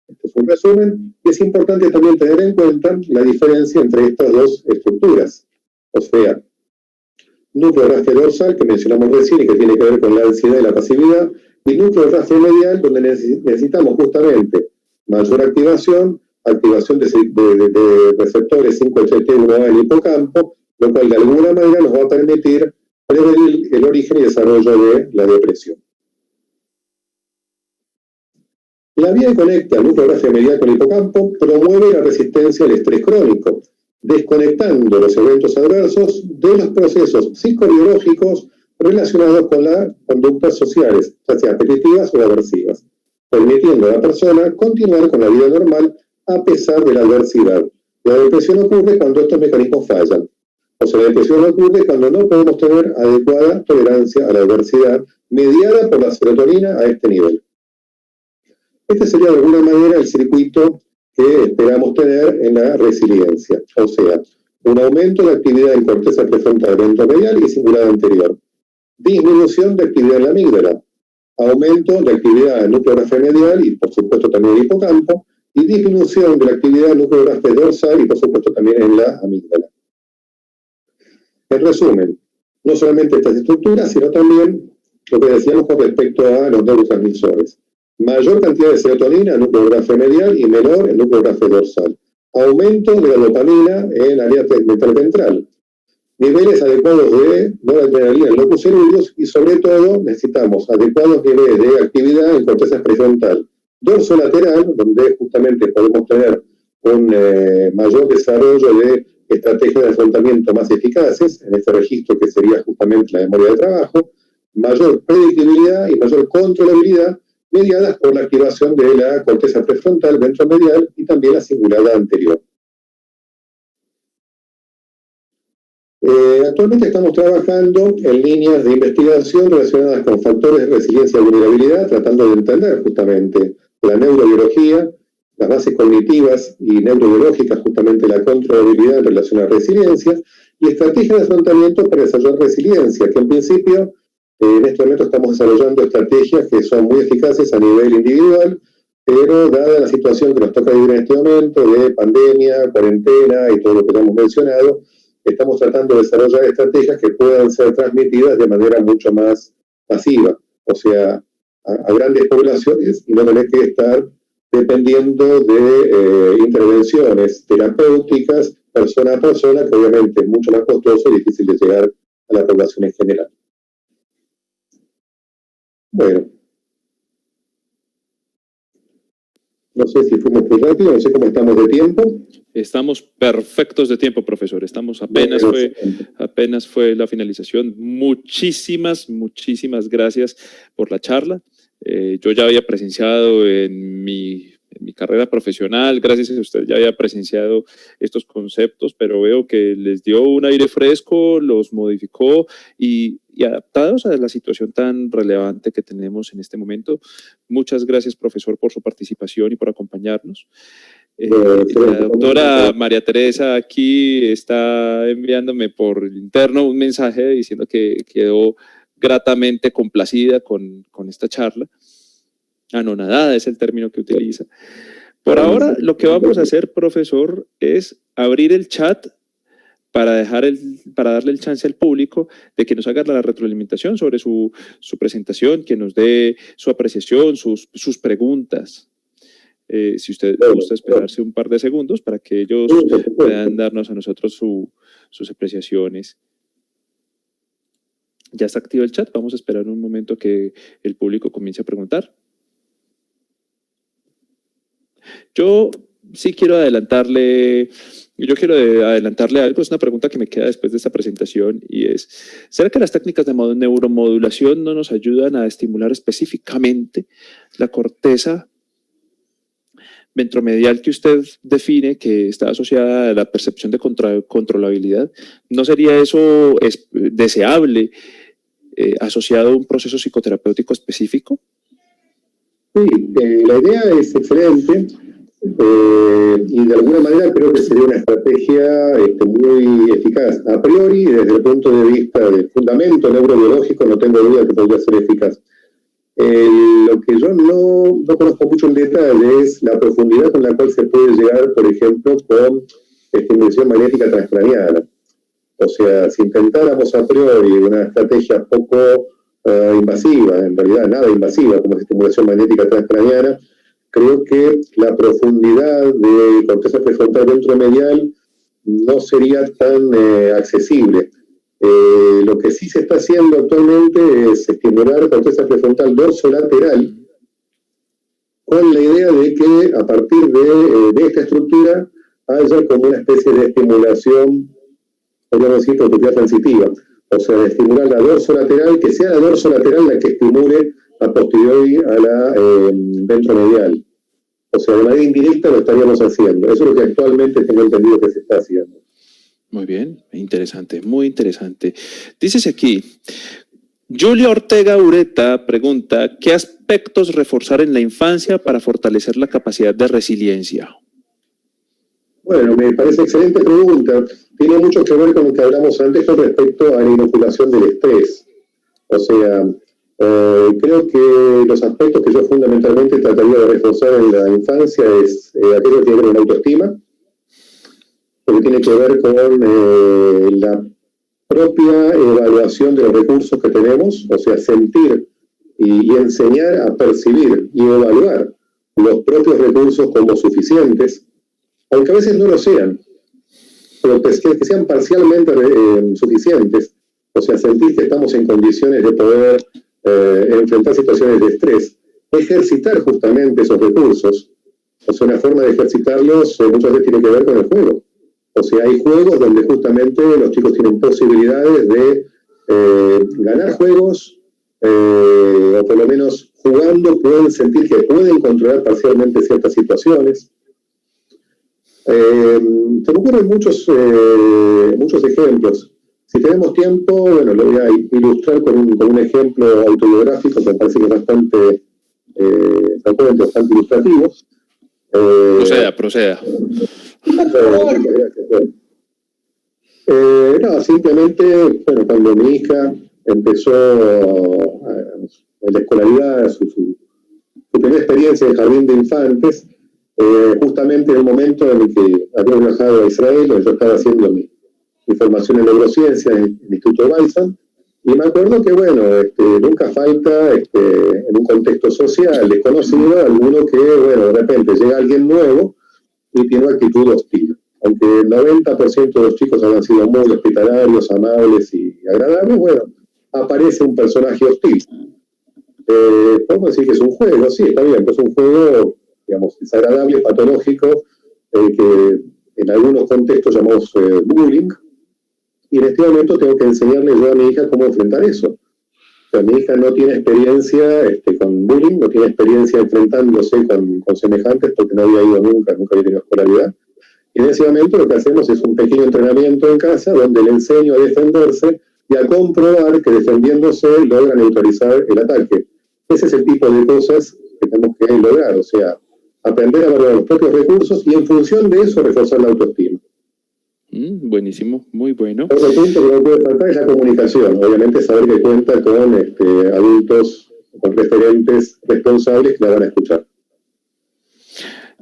[SPEAKER 2] Este es un resumen, y es importante también tener en cuenta la diferencia entre estas dos estructuras. O sea, núcleo de rastre dorsal, que mencionamos recién y que tiene que ver con la ansiedad y la pasividad, y núcleo de rastre medial, donde necesitamos justamente mayor activación de receptores 5HT1A en el hipocampo, lo cual de alguna manera nos va a permitir prevenir el origen y desarrollo de la depresión. La vía que conecta el núcleo de rastre medial con el hipocampo promueve la resistencia al estrés crónico, desconectando los eventos adversos de los procesos psicobiológicos relacionados con las conductas sociales, ya sea apetitivas o aversivas, permitiendo a la persona continuar con la vida normal a pesar de la adversidad. La depresión ocurre cuando estos mecanismos fallan. O sea, la depresión ocurre cuando no podemos tener adecuada tolerancia a la adversidad mediada por la serotonina a este nivel. Este sería de alguna manera el circuito que esperamos tener en la resiliencia, o sea, un aumento de actividad en corteza prefrontal ventromedial y cingulada anterior, disminución de actividad en la amígdala, aumento de actividad en el núcleo de rastre medial y por supuesto también en el hipocampo, y disminución de la actividad en el núcleo de rastre dorsal y por supuesto también en la amígdala. En resumen, no solamente estas estructuras, sino también lo que decíamos con respecto a los neurotransmisores. Mayor cantidad de serotonina en el núcleo de rastre medial y menor en el núcleo de rastre dorsal. Aumento de la dopamina en el área tegmental ventral. Niveles adecuados de noradrenalina en locus ceruleus y sobre todo necesitamos adecuados niveles de actividad en corteza prefrontal dorsolateral, donde justamente podemos tener un mayor desarrollo de estrategias de afrontamiento más eficaces, en este registro que sería justamente la memoria de trabajo, mayor predictibilidad y mayor controlabilidad mediadas por la activación de la corteza prefrontal ventromedial y también la cingulada anterior. Actualmente estamos trabajando en líneas de investigación relacionadas con factores de resiliencia y vulnerabilidad, tratando de entender justamente la neurobiología, las bases cognitivas y neurobiológicas, justamente la controlabilidad en relación a resiliencia, y estrategias de afrontamiento para desarrollar resiliencia, que en principio en este momento estamos desarrollando estrategias que son muy eficaces a nivel individual, pero dada la situación que nos toca vivir en este momento de pandemia, cuarentena y todo lo que hemos mencionado, estamos tratando de desarrollar estrategias que puedan ser transmitidas de manera mucho más pasiva, o sea, a grandes poblaciones y no tener que estar dependiendo de intervenciones terapéuticas persona a persona, que obviamente es mucho más costoso y difícil de llegar a la población en general. Bueno, no sé si fuimos muy rápido, no sé cómo estamos de tiempo.
[SPEAKER 1] Estamos perfectos de tiempo, profesor. Estamos apenas fue la finalización. Muchísimas gracias por la charla. Yo ya había presenciado en mi carrera profesional, gracias a usted ya había presenciado estos conceptos, pero veo que les dio un aire fresco, los modificó y adaptados a la situación tan relevante que tenemos en este momento. Muchas gracias, profesor, por su participación y por acompañarnos. La doctora María Teresa aquí está enviándome por interno un mensaje diciendo que quedó gratamente complacida con esta charla. Anonadada es el término que utiliza. Por ahora, lo que vamos a hacer, profesor, es abrir el chat para darle el chance al público de que nos haga la retroalimentación sobre su presentación, que nos dé su apreciación, sus preguntas. Si usted gusta esperarse un par de segundos para que ellos puedan darnos a nosotros sus apreciaciones. Ya está activo el chat, vamos a esperar un momento que el público comience a preguntar. Yo quiero adelantarle algo, es una pregunta que me queda después de esta presentación y es, ¿será que las técnicas de neuromodulación no nos ayudan a estimular específicamente la corteza ventromedial que usted define que está asociada a la percepción de controlabilidad? ¿No sería eso deseable asociado a un proceso psicoterapéutico específico?
[SPEAKER 2] Sí, la idea es excelente y de alguna manera creo que sería una estrategia muy eficaz. A priori, desde el punto de vista del fundamento neurobiológico, no tengo duda que podría ser eficaz. Lo que yo no conozco mucho en detalle es la profundidad con la cual se puede llegar, por ejemplo, con estimulación magnética transcraniana. O sea, si intentáramos a priori una estrategia poco invasiva, en realidad nada invasiva, como es estimulación magnética transcraniana, creo que la profundidad de corteza prefrontal ventromedial no sería tan accesible. Lo que sí se está haciendo actualmente es estimular corteza prefrontal dorsolateral con la idea de que a partir de esta estructura haya como una especie de estimulación, podríamos decir, propiedad transitiva. O sea, de estimular la dorsolateral, que sea la dorsolateral la que estimule a posteriori a la ventromedial. O sea, de manera indirecta lo estaríamos haciendo. Eso es lo que actualmente tengo entendido que se está haciendo.
[SPEAKER 1] Muy bien, interesante, muy interesante. Dices aquí, Julia Ortega Ureta pregunta, ¿qué aspectos reforzar en la infancia para fortalecer la capacidad de resiliencia?
[SPEAKER 2] Bueno, me parece excelente pregunta. Tiene mucho que ver con lo que hablamos antes con respecto a la inoculación del estrés. O sea, creo que los aspectos que yo fundamentalmente trataría de reforzar en la infancia es aquello que tiene que ver con la autoestima, lo que tiene que ver con la propia evaluación de los recursos que tenemos, o sea, sentir y enseñar a percibir y evaluar los propios recursos como suficientes, aunque a veces no lo sean, pero que sean parcialmente suficientes, o sea, sentir que estamos en condiciones de poder enfrentar situaciones de estrés, ejercitar justamente esos recursos, o sea, una forma de ejercitarlos muchas veces tiene que ver con el juego. O sea, hay juegos donde justamente los chicos tienen posibilidades de ganar juegos, o por lo menos jugando pueden sentir que pueden controlar parcialmente ciertas situaciones. Se me ocurren muchos ejemplos. Si tenemos tiempo, bueno, lo voy a ilustrar con un ejemplo autobiográfico que me parece que es bastante ilustrativo.
[SPEAKER 1] Proceda.
[SPEAKER 2] No, simplemente, bueno, cuando mi hija empezó en la escolaridad, su primera experiencia en jardín de infantes, justamente en el momento en el que había viajado a Israel, donde yo estaba haciendo mi formación en neurociencia en el Instituto Weizmann, y me acuerdo que, bueno, nunca falta, en un contexto social desconocido, alguno que, bueno, de repente llega alguien nuevo y tiene una actitud hostil. Aunque el 90% de los chicos habrán sido muy hospitalarios, amables y agradables, bueno, aparece un personaje hostil. Podemos decir que es un juego, sí, está bien, pero es un juego, digamos, desagradable, patológico, que en algunos contextos llamamos bullying, y en este momento tengo que enseñarle yo a mi hija cómo enfrentar eso. O sea, mi hija no tiene experiencia con bullying, no tiene experiencia enfrentándose con semejantes porque no había ido nunca había tenido escolaridad. Y en ese momento lo que hacemos es un pequeño entrenamiento en casa donde le enseño a defenderse y a comprobar que defendiéndose logra neutralizar el ataque. Ese es el tipo de cosas que tenemos que lograr, o sea, aprender a valorar los propios recursos y en función de eso reforzar la autoestima.
[SPEAKER 1] Buenísimo, muy bueno.
[SPEAKER 2] Otro punto que no puede faltar es la comunicación. Obviamente saber que cuenta con adultos, con referentes responsables que la van a escuchar.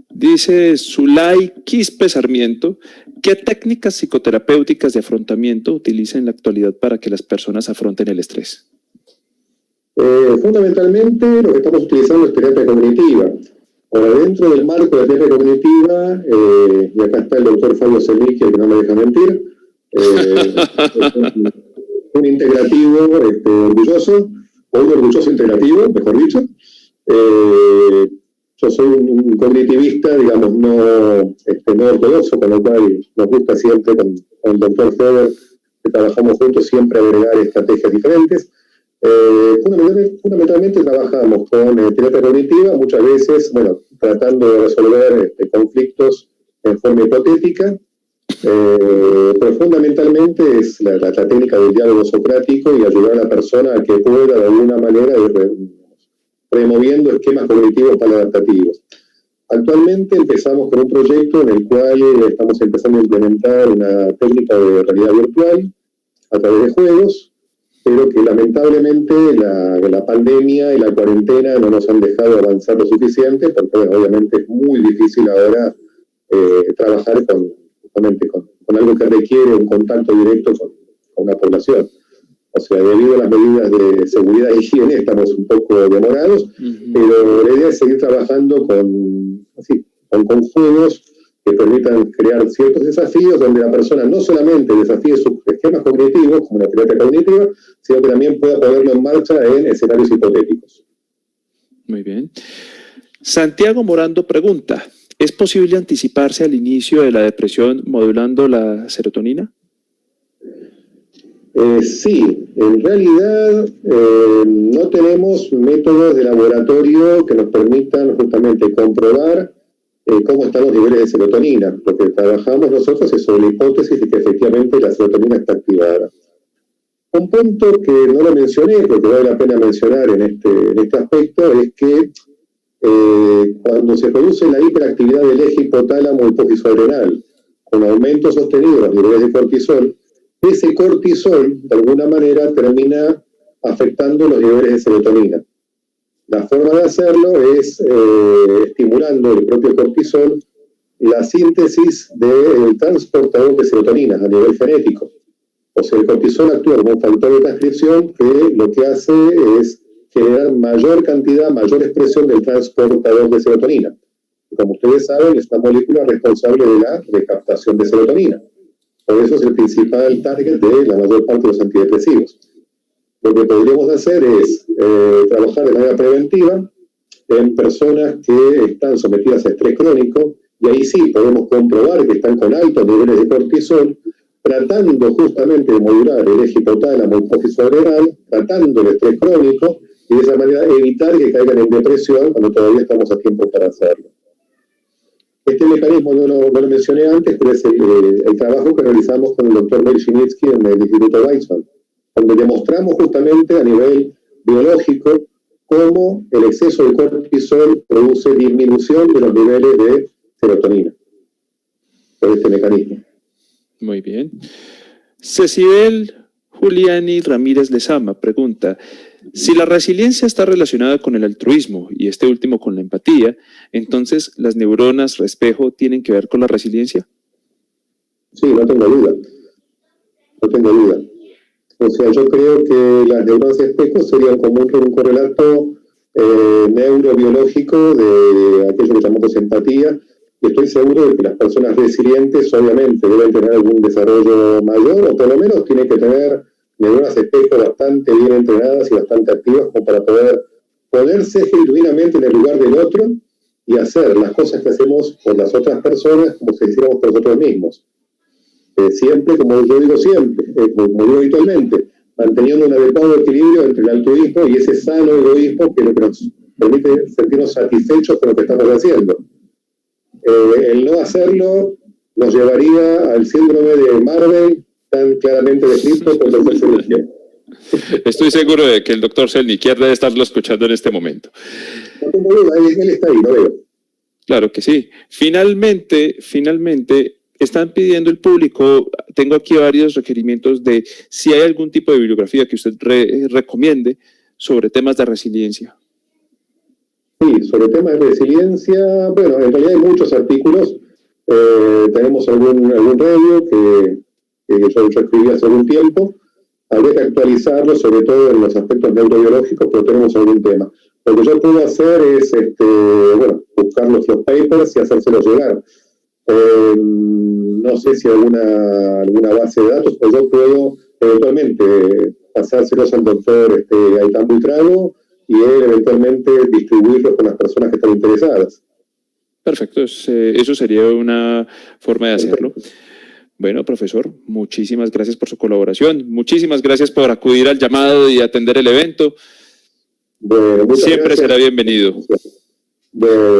[SPEAKER 1] Dice Zulay Quispe Sarmiento, ¿qué técnicas psicoterapéuticas de afrontamiento utiliza en la actualidad para que las personas afronten el estrés?
[SPEAKER 2] Fundamentalmente lo que estamos utilizando es terapia cognitiva. Ahora, dentro del marco de la terapia cognitiva, y acá está el doctor Fabio Semicki, que no me deja mentir, un integrativo orgulloso, o un orgulloso integrativo, mejor dicho. Yo soy un cognitivista, digamos, no ortodoxo, con lo cual nos gusta siempre con el doctor Feber, que trabajamos juntos, siempre agregar estrategias diferentes. Fundamentalmente trabajamos con terapia cognitiva, muchas veces, bueno, tratando de resolver conflictos en forma hipotética, Pero fundamentalmente es la técnica del diálogo socrático y ayudar a la persona a que pueda de alguna manera ir removiendo esquemas cognitivos maladaptativos. Actualmente empezamos con un proyecto en el cual estamos empezando a implementar una técnica de realidad virtual a través de juegos, pero que lamentablemente la pandemia y la cuarentena no nos han dejado avanzar lo suficiente, porque obviamente es muy difícil ahora trabajar con algo que requiere un contacto directo con la población. O sea, debido a las medidas de seguridad y higiene estamos un poco demorados, pero la idea es seguir trabajando con juegos que permitan crear ciertos desafíos donde la persona no solamente desafíe sus esquemas cognitivos, como la terapia cognitiva, sino que también pueda ponerlo en marcha en escenarios hipotéticos.
[SPEAKER 1] Muy bien. Santiago Morando pregunta, ¿es posible anticiparse al inicio de la depresión modulando la serotonina?
[SPEAKER 2] Sí, en realidad no tenemos métodos de laboratorio que nos permitan justamente comprobar cómo están los niveles de serotonina. Lo que trabajamos nosotros es sobre la hipótesis de que efectivamente la serotonina está activada. Un punto que no lo mencioné, pero que vale la pena mencionar en este aspecto, es que cuando se produce la hiperactividad del eje hipotálamo hipofisoadrenal, con aumento sostenido de los niveles de cortisol, ese cortisol, de alguna manera, termina afectando los niveles de serotonina. La forma de hacerlo es estimulando el propio cortisol la síntesis del transportador de serotonina a nivel genético. O sea, el cortisol actúa como un factor de transcripción que lo que hace es generar mayor cantidad, mayor expresión del transportador de serotonina. Y como ustedes saben, es una molécula responsable de la recaptación de serotonina. Por eso es el principal target de la mayor parte de los antidepresivos. Lo que podríamos hacer es trabajar de manera preventiva en personas que están sometidas a estrés crónico, y ahí sí podemos comprobar que están con altos niveles de cortisol, tratando justamente de modular el eje hipotálamo hipofisoadrenal, tratando el estrés crónico, y de esa manera evitar que caigan en depresión cuando todavía estamos a tiempo para hacerlo. Este mecanismo no lo mencioné antes, pero es el trabajo que realizamos con el doctor Belchinitsky en el Instituto Weizmann, donde demostramos justamente a nivel biológico cómo el exceso de cortisol produce disminución de los niveles de serotonina por este mecanismo.
[SPEAKER 1] Muy bien. Cecibel Juliani Ramírez Lezama pregunta, si la resiliencia está relacionada con el altruismo y este último con la empatía, entonces ¿las neuronas espejo tienen que ver con la resiliencia?
[SPEAKER 2] Sí, no tengo duda. No tengo duda. O sea, yo creo que las neuronas espejo serían como un correlato neurobiológico de aquello que llamamos empatía, y estoy seguro de que las personas resilientes obviamente deben tener algún desarrollo mayor, o por lo menos tienen que tener neuronas espejo bastante bien entrenadas y bastante activas como para poder ponerse genuinamente en el lugar del otro y hacer las cosas que hacemos por las otras personas como si hiciéramos por nosotros mismos. Siempre, como yo digo siempre, como digo habitualmente, manteniendo un adecuado equilibrio entre el altruismo y ese sano egoísmo que es lo que nos permite sentirnos satisfechos con lo que estamos haciendo. El no hacerlo nos llevaría al síndrome de Marvel tan claramente descrito por el tercer selección.
[SPEAKER 1] Estoy seguro de que el doctor Selniker debe estarlo escuchando en este momento.
[SPEAKER 2] No tengo duda, él está ahí, lo veo.
[SPEAKER 1] Claro que sí. Finalmente, están pidiendo el público, tengo aquí varios requerimientos de si hay algún tipo de bibliografía que usted recomiende sobre temas de resiliencia.
[SPEAKER 2] Sí, sobre temas de resiliencia, bueno, en realidad hay muchos artículos. Tenemos algún review que yo escribí hace algún tiempo. Habría que actualizarlo, sobre todo en los aspectos neurobiológicos, pero tenemos algún tema. Lo que yo puedo hacer es buscar los papers y hacérselos llegar. No sé si alguna base de datos, pero yo puedo eventualmente pasárselos al doctor Gaitán Buitrago y él eventualmente distribuirlos con las personas que están interesadas.
[SPEAKER 1] Perfecto, eso sería una forma de hacerlo. Bueno, profesor, muchísimas gracias por su colaboración, muchísimas gracias por acudir al llamado y atender el evento.
[SPEAKER 2] Bueno,
[SPEAKER 1] siempre será bienvenido.
[SPEAKER 2] Bueno.